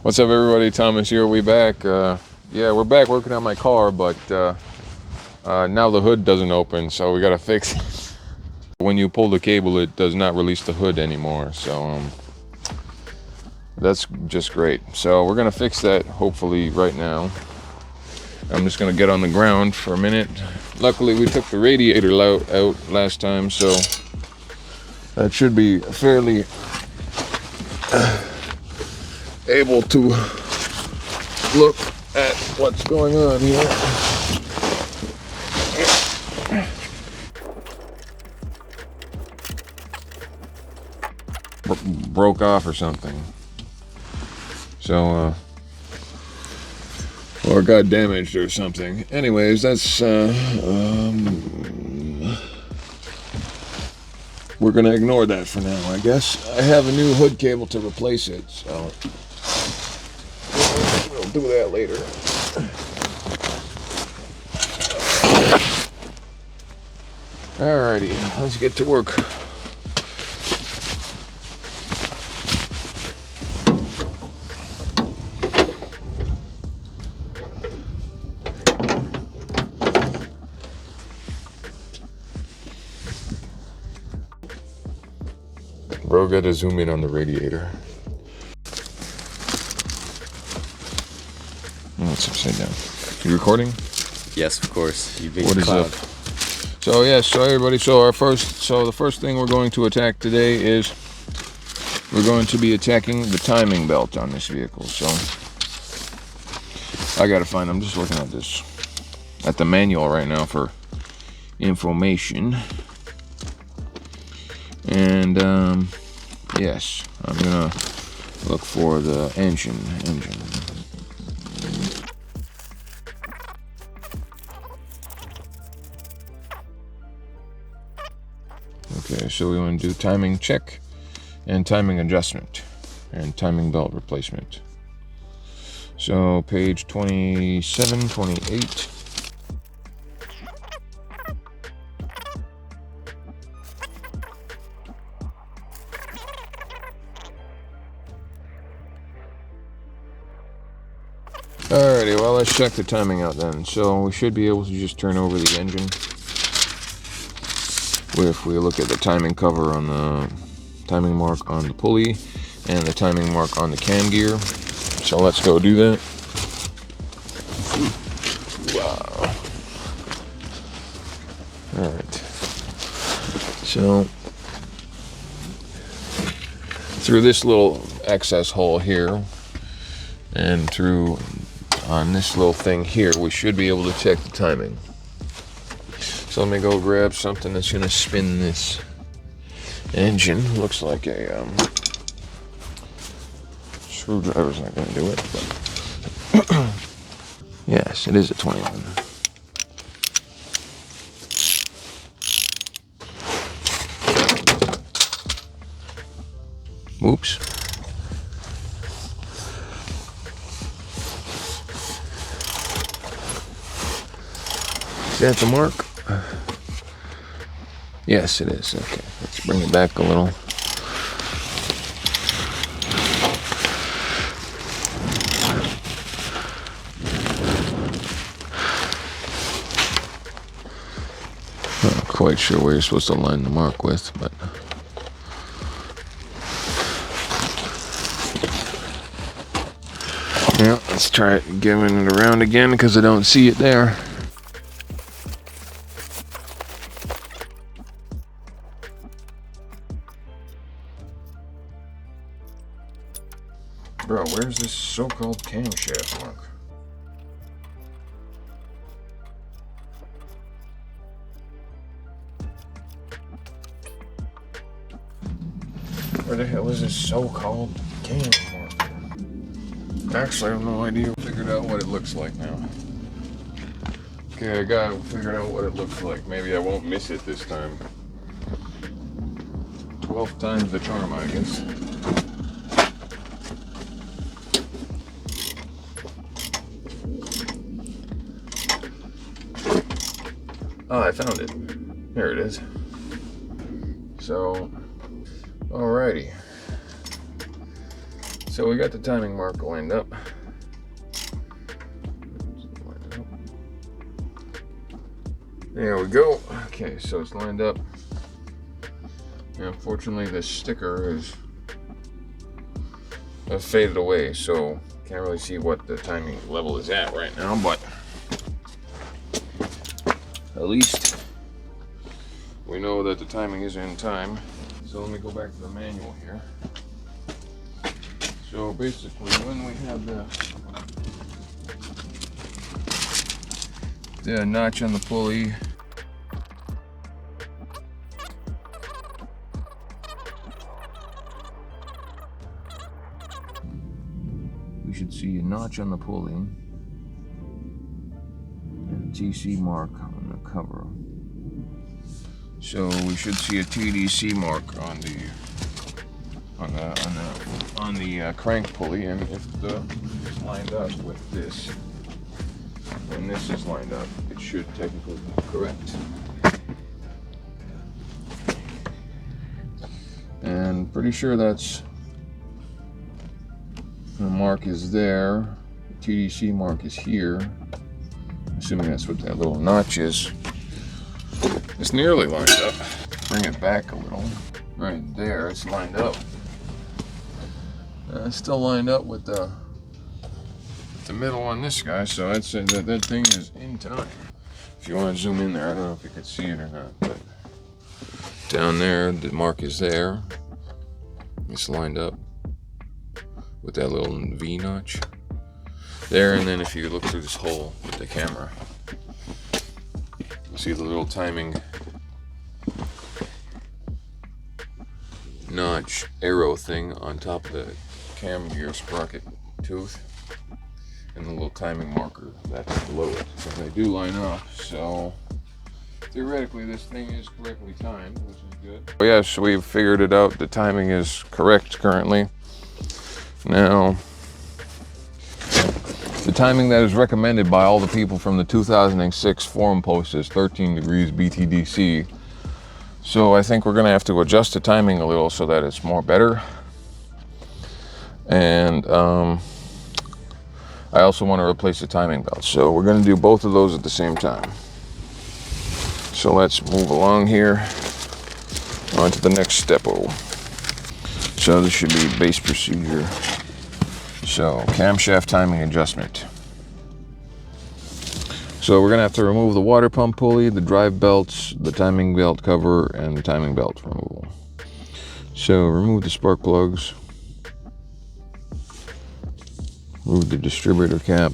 What's up, everybody? Thomas here. We back. Yeah, we're back working on my car, but now the hood doesn't open, so we gotta fix it. When you pull the cable, it does not release the hood anymore, so that's just great. So we're gonna fix that hopefully right now. I'm just gonna get on the ground for a minute. Luckily, we took the radiator out last time, so that should be fairly able to look at what's going on here. Broke off or something. So, or got damaged or something. Anyways, that's, we're gonna ignore that for now, I guess. I have a new hood cable to replace it, so we'll do that later. Alrighty, let's get to work. Bro, gotta zoom in on the radiator. Oh, it's upside down. You recording? Yes, of course. You big What is cloud. up? So yeah, so everybody, the first thing we're going to attack today is we're going to be attacking the timing belt on this vehicle. So I gotta find. I'm just looking at the manual right now for information. And yes, I'm gonna look for the engine. Okay, so we want to do timing check and timing adjustment and timing belt replacement. So page 27, 28. Alrighty, well, let's check the timing out then. So we should be able to just turn over the engine. If we look at the timing cover on the timing mark on the pulley and the timing mark on the cam gear. So let's go do that. Wow. Alright. So through this little access hole here and through on this little thing here, we should be able to check the timing. So let me go grab something that's gonna spin this engine. Looks like a screwdriver's not gonna do it, but yes, it is a 21. Whoops. Is that the mark? Yes, it is. Okay, let's bring it back a little. Not quite sure where you're supposed to line the mark with, but yeah, let's try it giving it around again because I don't see it there. Bro, where's this so-called camshaft mark? Where the hell is this so-called cam mark? Actually, I have no idea. Figured out what it looks like now. Okay, I got figured out what it looks like. Maybe I won't miss it this time. 12th time's the charm, I guess. Oh, I found it. Here it is. So, alrighty. So we got the timing mark lined up. There we go. Okay, so it's lined up. And unfortunately, this sticker is faded away, so can't really see what the timing level is at right now, but at least we know that the timing is in time. So let me go back to the manual here. So basically, when we have the notch on the pulley, we should see a notch on the pulley and a TC mark on the cover. So we should see a TDC mark on the crank pulley, and if it's lined up with this, when this is lined up, it should technically be correct. And pretty sure that's the mark is there. The TDC mark is here. Assuming that's what that little notch is. It's nearly lined up. Bring it back a little. Right there, it's lined up. It's still lined up with the middle on this guy, so I'd say that thing is in time. If you want to zoom in there, I don't know if you can see it or not, but down there, the mark is there. It's lined up with that little V notch there, and then if you look through this hole with the camera, you'll see the little timing notch arrow thing on top of the cam gear sprocket tooth, and the little timing marker that's below it. So they do line up, so theoretically this thing is correctly timed, which is good. Oh yes, we've figured it out. The timing is correct currently. Now, the timing that is recommended by all the people from the 2006 forum post is 13 degrees BTDC. So I think we're going to have to adjust the timing a little so that it's more better. And I also want to replace the timing belt. So we're going to do both of those at the same time. So let's move along here on to the next step. So this should be base procedure. So camshaft timing adjustment. So we're gonna have to remove the water pump pulley, the drive belts, the timing belt cover, and the timing belt removal. So remove the spark plugs. Remove the distributor cap.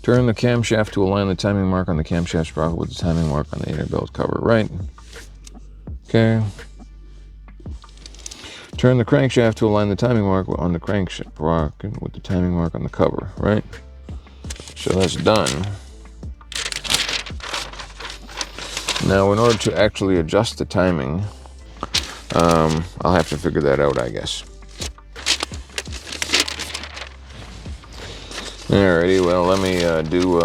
Turn the camshaft to align the timing mark on the camshaft sprocket with the timing mark on the inner belt cover, right? Okay. Turn the crankshaft to align the timing mark on the crankshaft sprocket with the timing mark on the cover, right? So that's done. Now, in order to actually adjust the timing, I'll have to figure that out, I guess. Alrighty, well, let me do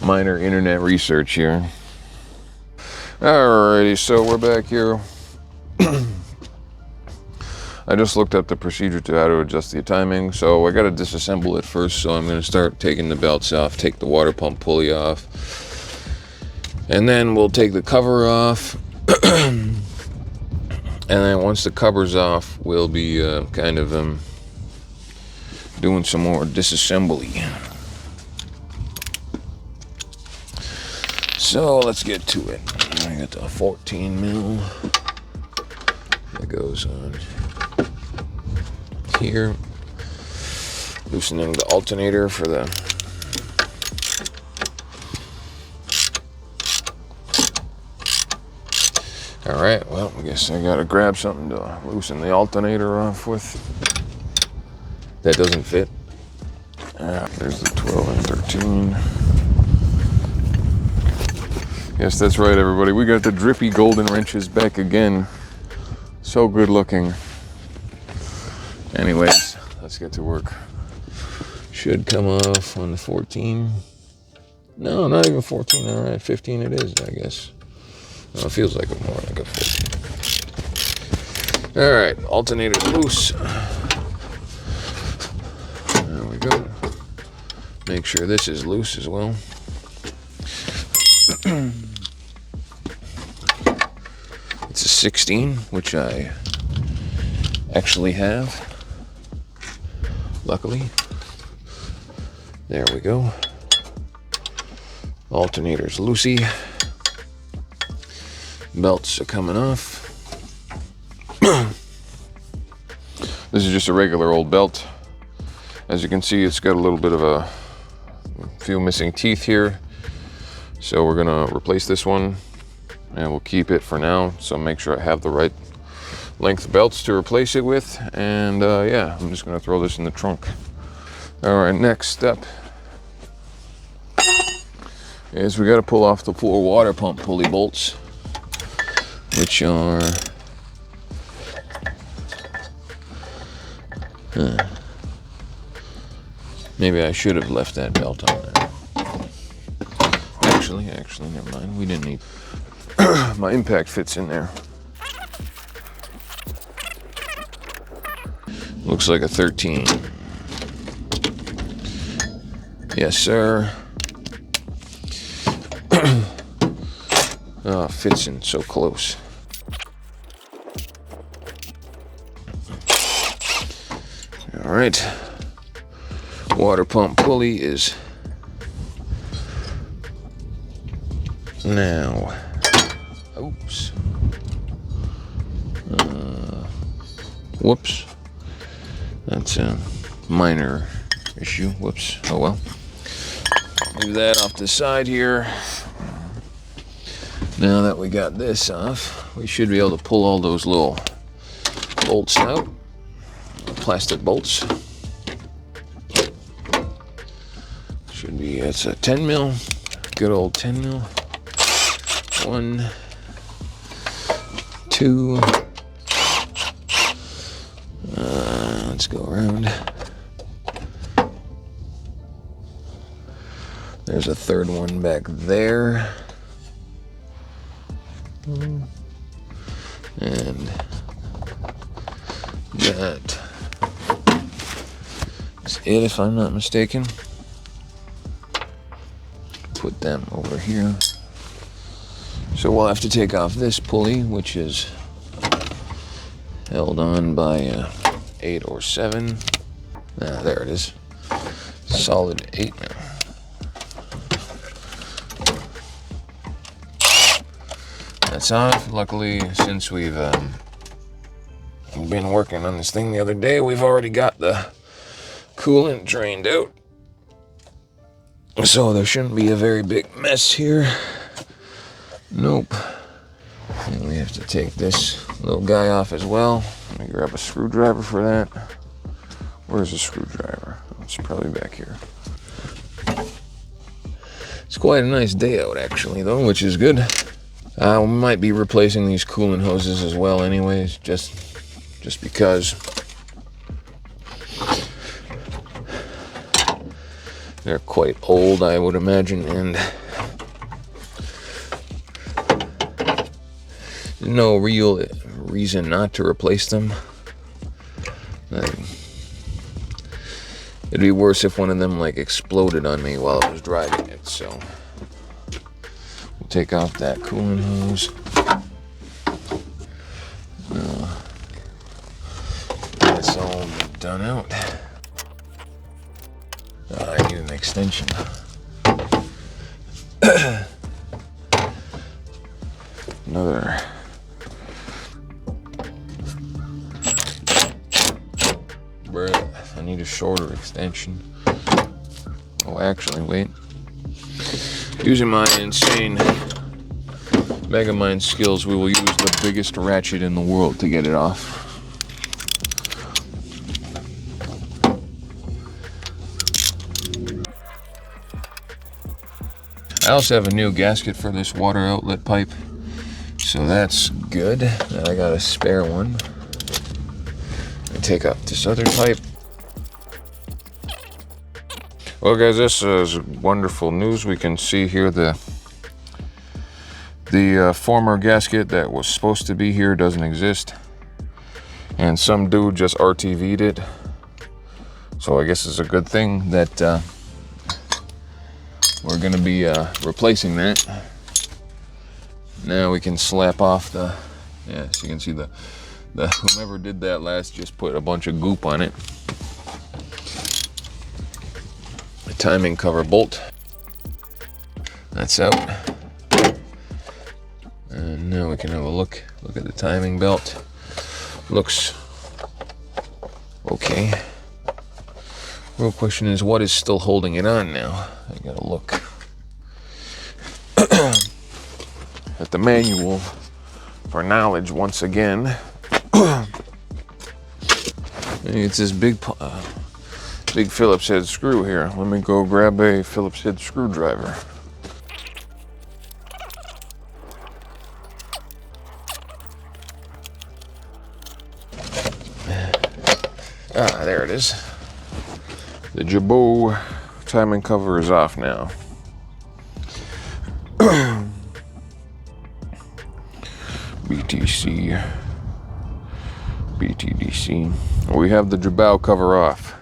minor internet research here. Alrighty, so we're back here. I just looked up the procedure to how to adjust the timing, so I got to disassemble it first. So I'm going to start taking the belts off, take the water pump pulley off, and then we'll take the cover off. And then once the cover's off, we'll be kind of doing some more disassembly. So let's get to it. I got the 14 mil that goes on here. Loosening the alternator for the Alright, well, I guess I gotta grab something to loosen the alternator off with. That doesn't fit. There's the 12 and 13. Yes, that's right, everybody. We got the drippy golden wrenches back again. So good looking. Anyways, let's get to work. Should come off on the 14. No, not even 14. Alright, 15 it is, I guess. No, it feels like more like a 14. Alright, alternator loose. Make sure this is loose as well. It's a 16, which I actually have. Luckily. There we go. Alternator's loosey. Belts are coming off. This is just a regular old belt. As you can see, it's got a little bit of a few missing teeth here. So we're gonna replace this one and we'll keep it for now. So make sure I have the right length belts to replace it with. And yeah, I'm just gonna throw this in the trunk. All right, next step is we gotta pull off the 4 water pump pulley bolts, which are maybe I should have left that belt on there. Actually, never mind. We didn't need. My impact fits in there. Looks like a 13. Yes, sir. Oh, fits in so close. All right. Water pump pulley is now. Oops. Whoops. That's a minor issue. Whoops. Oh well. Move that off the side here. Now that we got this off, we should be able to pull all those little bolts out. Plastic bolts. Should be, it's a 10 mil. Good old 10 mil. 1, 2. Let's go around. There's a third one back there. And that is it, if I'm not mistaken. Put them over here. So we'll have to take off this pulley, which is held on by 8 or 7. There it is. Solid 8 now. That's off. Luckily, since we've been working on this thing the other day, we've already got the coolant drained out. So there shouldn't be a very big mess here. Nope. And we have to take this little guy off as well. Let me grab a screwdriver for that. Where's the screwdriver? It's probably back here. It's quite a nice day out actually though, which is good. We might be replacing these coolant hoses as well anyways, just because they're quite old, I would imagine, and there's no real reason not to replace them. It'd be worse if one of them like exploded on me while I was driving it, so we'll take off that coolant hose. That's all done out. I need an extension. Another. I need a shorter extension. Oh, actually, wait. Using my insane Megamind skills, we will use the biggest ratchet in the world to get it off. I also have a new gasket for this water outlet pipe, so that's good. Now I got a spare one. I take up this other pipe. Well guys, this is wonderful news. We can see here the former gasket that was supposed to be here doesn't exist. And some dude just RTV'd it. So I guess it's a good thing that we're gonna be replacing that. Now we can slap off the, yeah, so you can see the whomever did that last just put a bunch of goop on it. The timing cover bolt, that's out. And now we can have a look at the timing belt. Looks okay. Real question is, what is still holding it on now? I gotta look at the manual for knowledge once again. It's this big Phillips head screw here. Let me go grab a Phillips head screwdriver. Ah, there it is. The Jabot timing cover is off now. BTC, BTDC. We have the Jabot cover off.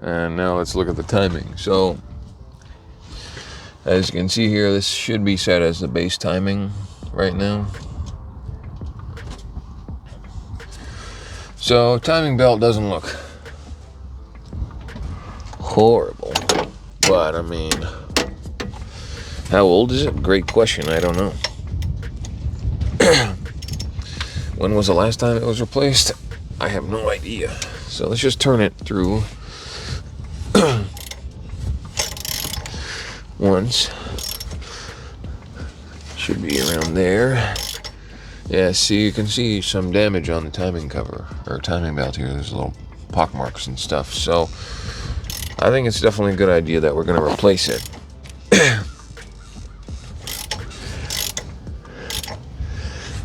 And now let's look at the timing. So, as you can see here, this should be set as the base timing right now. So, timing belt doesn't look horrible, but I mean, how old is it? Great question. I don't know. When was the last time it was replaced? I have no idea. So let's just turn it through once. Should be around there. Yeah, see, you can see some damage on the timing cover, or timing belt here. There's little pock marks and stuff. So I think it's definitely a good idea that we're going to replace it.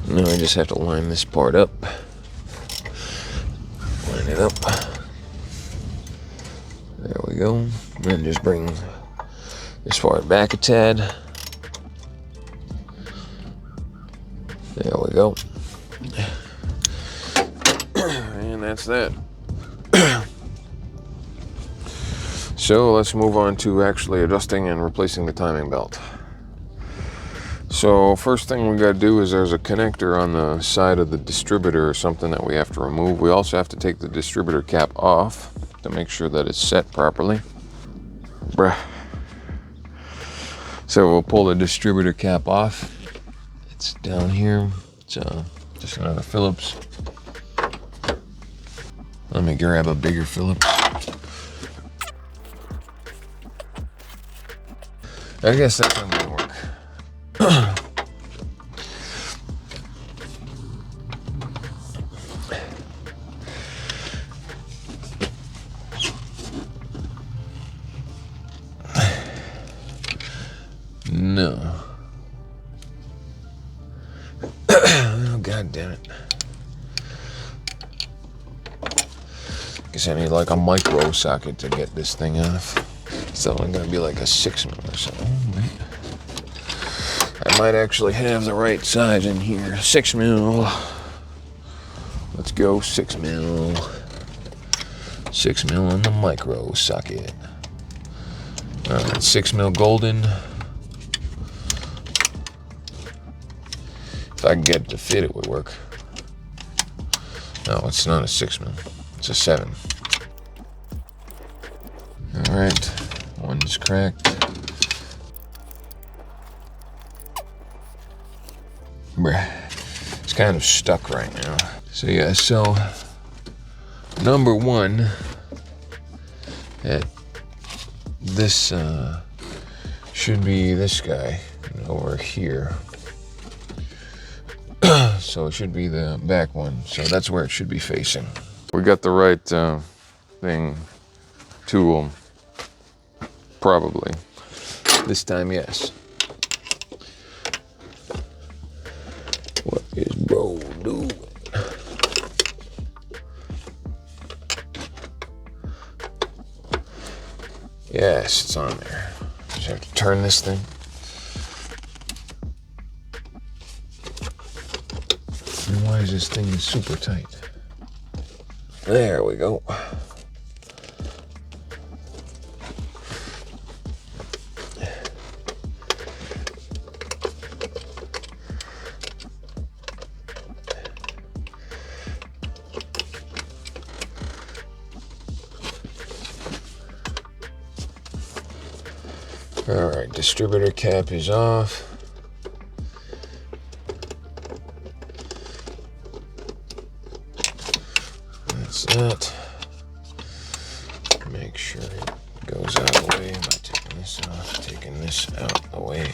Now I just have to line this part up. Line it up. There we go. And then just bring this part back a tad. There we go. And that's that. So let's move on to actually adjusting and replacing the timing belt. So first thing we got to do is there's a connector on the side of the distributor or something that we have to remove. We also have to take the distributor cap off to make sure that it's set properly. So we'll pull the distributor cap off. It's down here. It's just another Phillips. Let me grab a bigger Phillips. I guess that's not gonna work. No. Oh, God damn it. Guess I need like a micro socket to get this thing off. It's only gonna be like a 6mm or something. I might actually have the right size in here. 6mm. Let's go 6mm. 6mm on the micro socket. Alright, 6mm golden. If I can get it to fit, it would work. No, it's not a 6mm. It's a 7. Alright, one's cracked. It's kind of stuck right now. So yeah, so number one, at this should be this guy over here. So it should be the back one. So that's where it should be facing. We got the right tool, probably. This time, yes. What is bro doing? Yes, it's on there. Just have to turn this thing. And why is this thing super tight? There we go. All right, distributor cap is off. That's that. Make sure it goes out of the way by taking this off, taking this out of the way.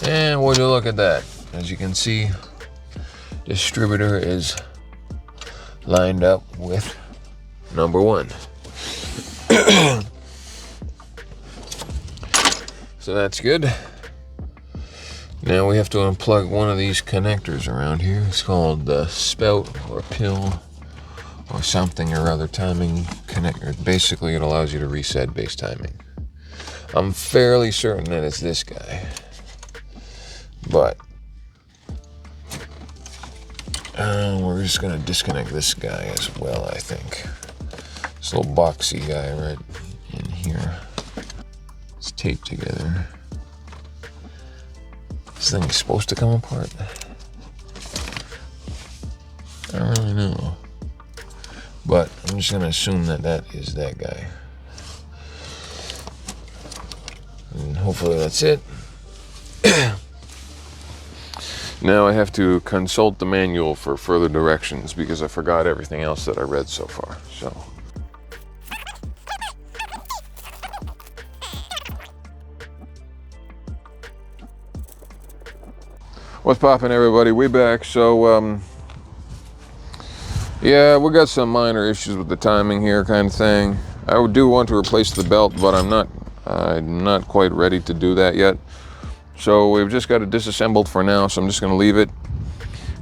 And would you look at that? As you can see, distributor is lined up with number 1. So that's good. Now we have to unplug one of these connectors around here. It's called the spout or pill or something or other timing connector. Basically, it allows you to reset base timing. I'm fairly certain that it's this guy, but we're just gonna disconnect this guy as well, I think. This little boxy guy right in here. It's taped together. This thing is supposed to come apart. I don't really know. But I'm just gonna assume that that is that guy. And hopefully that's it. Now I have to consult the manual for further directions because I forgot everything else that I read so far. So. What's poppin', everybody? We back. So, yeah, we got some minor issues with the timing here, kind of thing. I do want to replace the belt, but I'm not quite ready to do that yet. So we've just got it disassembled for now. So I'm just going to leave it,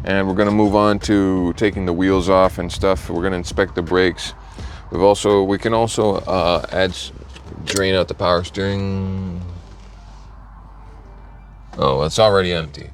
and we're going to move on to taking the wheels off and stuff. We're going to inspect the brakes. We can also drain out the power steering. Oh, it's already empty.